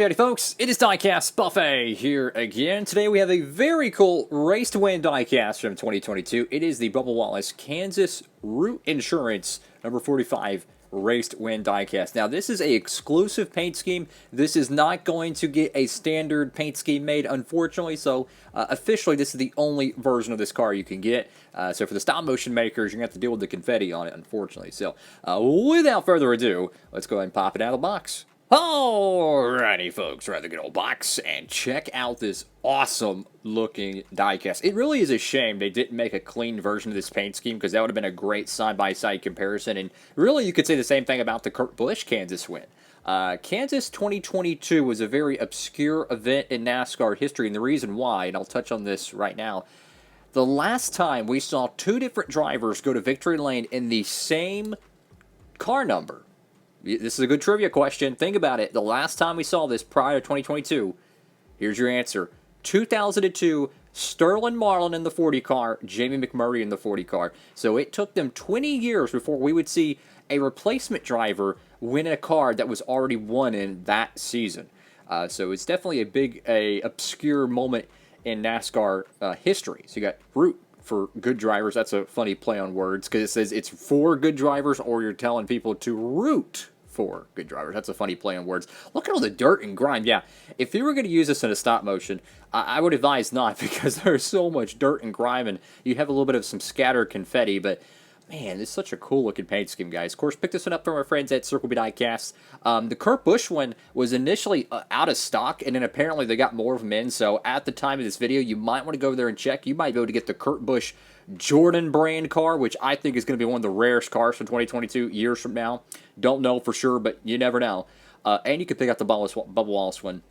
Howdy folks, it is Diecastbuffet here again. Today we have a very cool Race to Win diecast from 2022. It is the Bubba Wallace Kansas Root Insurance number 45 Race to Win diecast. Now this is an exclusive paint scheme. This is not going to get a standard paint scheme made, unfortunately, so officially this is the only version of this car you can get. So for the stop motion makers, you're going to have to deal with the confetti on it, unfortunately. So without further ado, let's go ahead and pop it out of the box. Alrighty, folks, rather good old box, and check out this awesome looking diecast. It really is a shame they didn't make a clean version of this paint scheme, because that would have been a great side-by-side comparison, and really you could say the same thing about the Kurt Busch Kansas win. Kansas 2022 was a very obscure event in NASCAR history, and the reason why, and I'll touch on this right now, the last time we saw two different drivers go to victory lane in the same car number. This is a good trivia question. Think about it. The last time we saw this prior to 2022, here's your answer. 2002, Sterling Marlin in the 40 car, Jamie McMurray in the 40 car. So it took them 20 years before we would see a replacement driver win a car that was already won in that season. So it's definitely a big, obscure moment in NASCAR history. So you got Root for good drivers. That's a funny play on words, because it says it's for good drivers, or you're telling people to root for good drivers. That's a funny play on words. Look at all the dirt and grime. Yeah, if you were going to use this in a stop motion, I would advise not, because there's so much dirt and grime, and you have a little bit of some scattered confetti, but man, it's such a cool looking paint scheme, guys. Of course, picked this one up from our friends at Circle B Diecast. The Kurt Busch one was initially out of stock, and then apparently they got more of them in. So at the time of this video, you might want to go over there and check. You might be able to get the Kurt Busch Jordan brand car, which I think is going to be one of the rarest cars from 2022 years from now. Don't know for sure, but you never know. And you can pick up the Bubba Wallace one.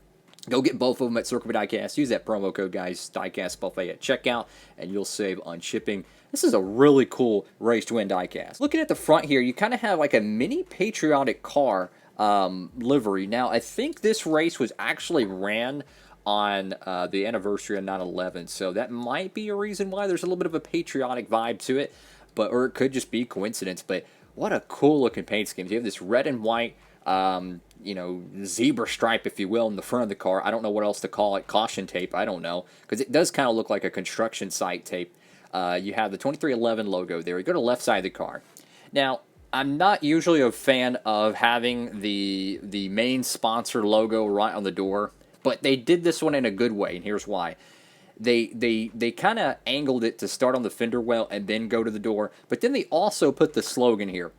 Go get both of them at Circle B Diecast. Use that promo code, guys, Diecastbuffet at checkout, and you'll save on shipping. This is a really cool Race to Win diecast. Looking at the front here, you kind of have like a mini patriotic car livery. Now, I think this race was actually ran on the anniversary of 9/11, so that might be a reason why there's a little bit of a patriotic vibe to it, or it could just be coincidence. But what a cool looking paint scheme. You have this red and white, zebra stripe, if you will, in the front of the car. I don't know what else to call it. Caution tape, I don't know, because it does kind of look like a construction site tape. You have the 2311 logo there. You go to the left side of the car. Now, I'm not usually a fan of having the main sponsor logo right on the door, but they did this one in a good way, and here's why. They kind of angled it to start on the fender well and then go to the door, but then they also put the slogan here.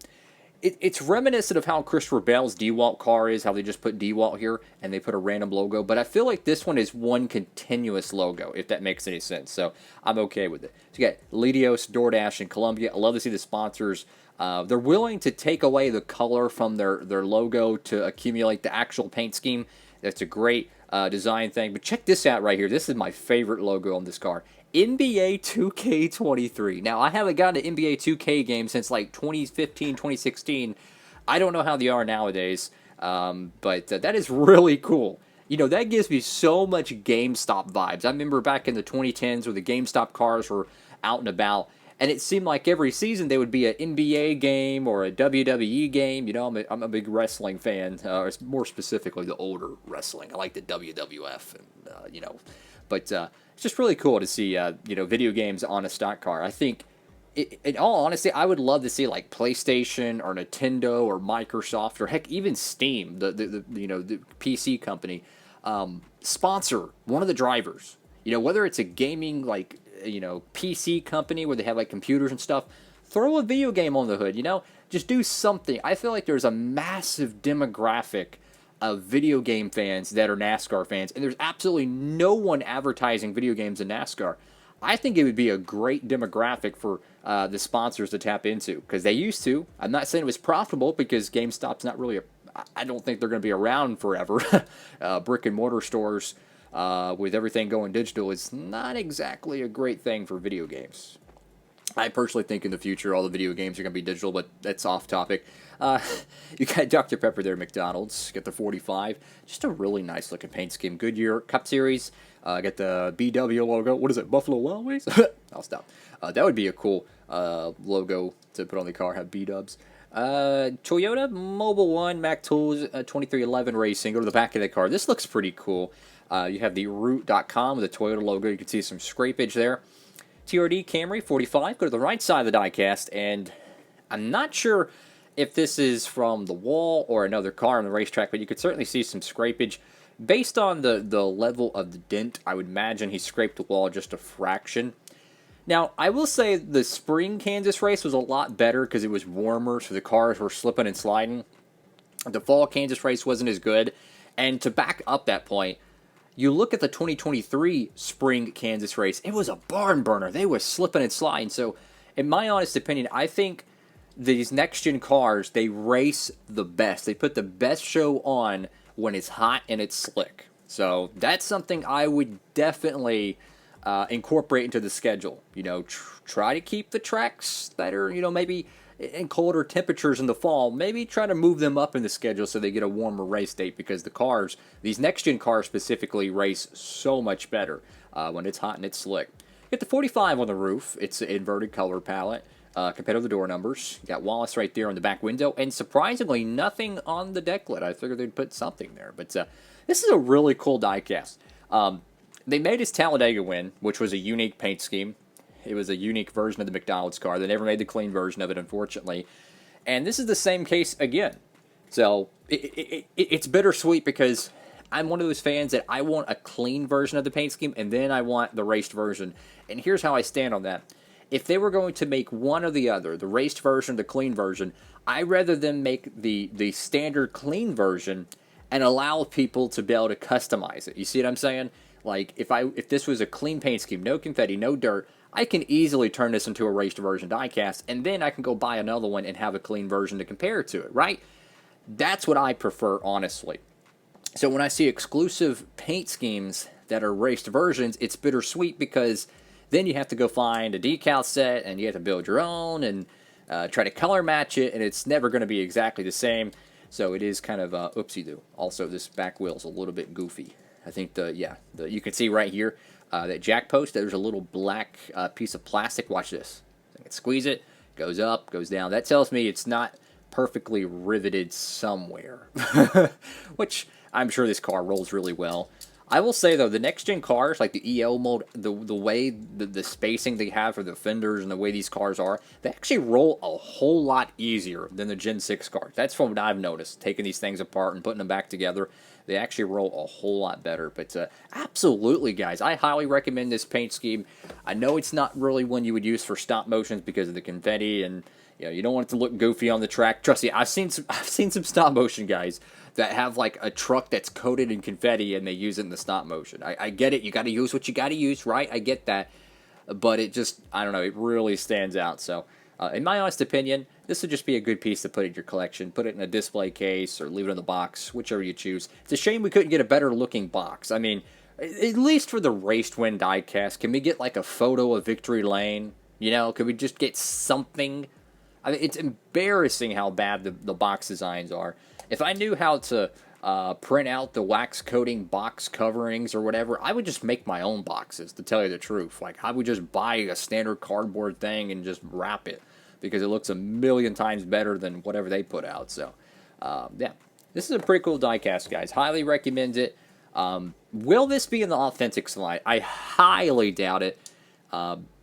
It's reminiscent of how Christopher Bell's DeWalt car is, how they just put DeWalt here and they put a random logo, but I feel like this one is one continuous logo, if that makes any sense, so I'm okay with it. So you got Lidios, DoorDash, and Columbia. I love to see the sponsors. They're willing to take away the color from their logo to accumulate the actual paint scheme. That's a great design thing, but check this out right here. This is my favorite logo on this car. NBA 2K23. Now, I haven't gotten an NBA 2K game since like 2015, 2016. I don't know how they are nowadays, but that is really cool. You know, that gives me so much GameStop vibes. I remember back in the 2010s where the GameStop cars were out and about, and it seemed like every season there would be an NBA game or a WWE game. You know, I'm a big wrestling fan, or more specifically the older wrestling. I like the WWF, and, but it's just really cool to see, video games on a stock car. I think, in all honesty, I would love to see like PlayStation or Nintendo or Microsoft or heck, even Steam, the PC company, sponsor one of the drivers. You know, whether it's a gaming PC company where they have like computers and stuff, throw a video game on the hood. Just do something. I feel like there's a massive demographic of video game fans that are NASCAR fans, and there's absolutely no one advertising video games in NASCAR. I think it would be a great demographic for the sponsors to tap into, because they used to. I'm not saying it was profitable, because GameStop's not really I don't think they're going to be around forever. Brick and mortar stores with everything going digital is not exactly a great thing for video games. I personally think in the future all the video games are going to be digital, but that's off topic. You got Dr. Pepper there, McDonald's. Got the 45. Just a really nice looking paint scheme. Goodyear Cup Series. Got the BW logo. What is it, Buffalo Wild Wings? I'll stop. That would be a cool logo to put on the car, have B-dubs. Toyota Mobile One Mac Tools 2311 Racing. Go to the back of the car. This looks pretty cool. You have the root.com with the Toyota logo. You can see some scrapage there. TRD Camry 45. Go to the right side of the diecast, and I'm not sure if this is from the wall or another car on the racetrack, but you could certainly see some scrapage. Based on the level of the dent, I would imagine he scraped the wall just a fraction. Now, I will say the spring Kansas race was a lot better because it was warmer, so the cars were slipping and sliding. The fall Kansas race wasn't as good. And to back up that point, you look at the 2023 spring Kansas race, it was a barn burner. They were slipping and sliding. So, in my honest opinion, I think these next-gen cars, they race the best. They put the best show on when it's hot and it's slick. So, that's something I would definitely incorporate into the schedule. You know, try to keep the tracks that are, you know, maybe in colder temperatures in the fall. Maybe try to move them up in the schedule so they get a warmer race date, because the cars, these next-gen cars specifically, race so much better when it's hot and it's slick. Get the 45 on the roof. It's an inverted color palette compared to the door numbers. You got Wallace right there on the back window, and surprisingly, nothing on the deck lid. I figured they'd put something there, but this is a really cool diecast. They made his Talladega win, which was a unique paint scheme. It was a unique version of the McDonald's car. They never made the clean version of it, unfortunately. And this is the same case again. So it's bittersweet, because I'm one of those fans that I want a clean version of the paint scheme, and then I want the raced version. And here's how I stand on that. If they were going to make one or the other, the raced version, the clean version, I'd rather them make the standard clean version and allow people to be able to customize it. You see what I'm saying? Like, if this was a clean paint scheme, no confetti, no dirt, I can easily turn this into a raced version diecast, and then I can go buy another one and have a clean version to compare it to it, right? That's what I prefer, honestly. So when I see exclusive paint schemes that are raced versions, it's bittersweet, because then you have to go find a decal set, and you have to build your own, and try to color match it, and it's never going to be exactly the same. So it is kind of oopsie-doo. Also, this back wheel is a little bit goofy. I think you can see right here that jack post, there's a little black piece of plastic. Watch this. I can squeeze it, goes up, goes down. That tells me it's not perfectly riveted somewhere, which I'm sure this car rolls really well. I will say, though, the next-gen cars, like the EL mode, the way the spacing they have for the fenders and the way these cars are, they actually roll a whole lot easier than the Gen 6 cars. That's from what I've noticed, taking these things apart and putting them back together. They actually roll a whole lot better. But absolutely, guys, I highly recommend this paint scheme. I know it's not really one you would use for stop motions because of the confetti, and you don't want it to look goofy on the track. Trust me, I've seen some stop motion guys that have like a truck that's coated in confetti and they use it in the stop motion. I get it. You got to use what you got to use, right? I get that. But it just, I don't know, it really stands out. So, in my honest opinion, this would just be a good piece to put in your collection. Put it in a display case or leave it in the box, whichever you choose. It's a shame we couldn't get a better looking box. I mean, at least for the Raced Win diecast, can we get like a photo of Victory Lane? You know, could we just get something? I mean, it's embarrassing how bad the box designs are. If I knew how to print out the wax coating box coverings or whatever, I would just make my own boxes, to tell you the truth. Like, I would just buy a standard cardboard thing and just wrap it, because it looks a million times better than whatever they put out. So, yeah, this is a pretty cool diecast, guys. Highly recommend it. Will this be in the Authentics line? I highly doubt it.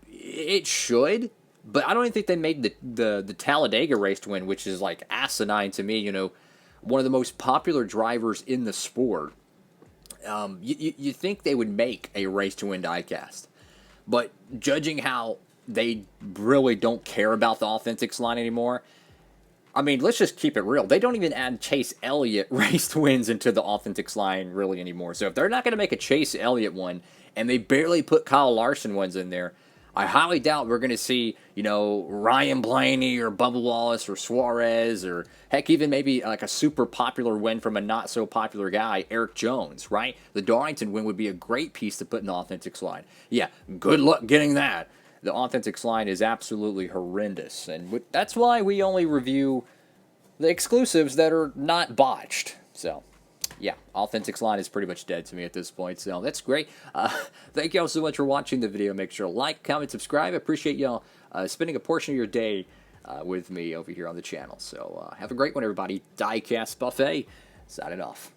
It should. But I don't even think they made the Talladega race to win, which is like asinine to me. You know, one of the most popular drivers in the sport. You think they would make a race to win diecast, but judging how they really don't care about the Authentics line anymore, I mean, let's just keep it real. They don't even add Chase Elliott race to wins into the Authentics line really anymore. So if they're not going to make a Chase Elliott one, and they barely put Kyle Larson ones in there, I highly doubt we're going to see, Ryan Blaney or Bubba Wallace or Suarez, or heck, even maybe like a super popular win from a not so popular guy, Eric Jones, right? The Darlington win would be a great piece to put in the Authentics line. Yeah, good luck getting that. The Authentics line is absolutely horrendous, and that's why we only review the exclusives that are not botched. So, Yeah, Authentic's line is pretty much dead to me at this point, so that's great. Thank you all so much for watching the video. Make sure to like, comment, subscribe. I appreciate y'all spending a portion of your day with me over here on the channel. So have a great one, everybody. Diecast Buffet, signing off.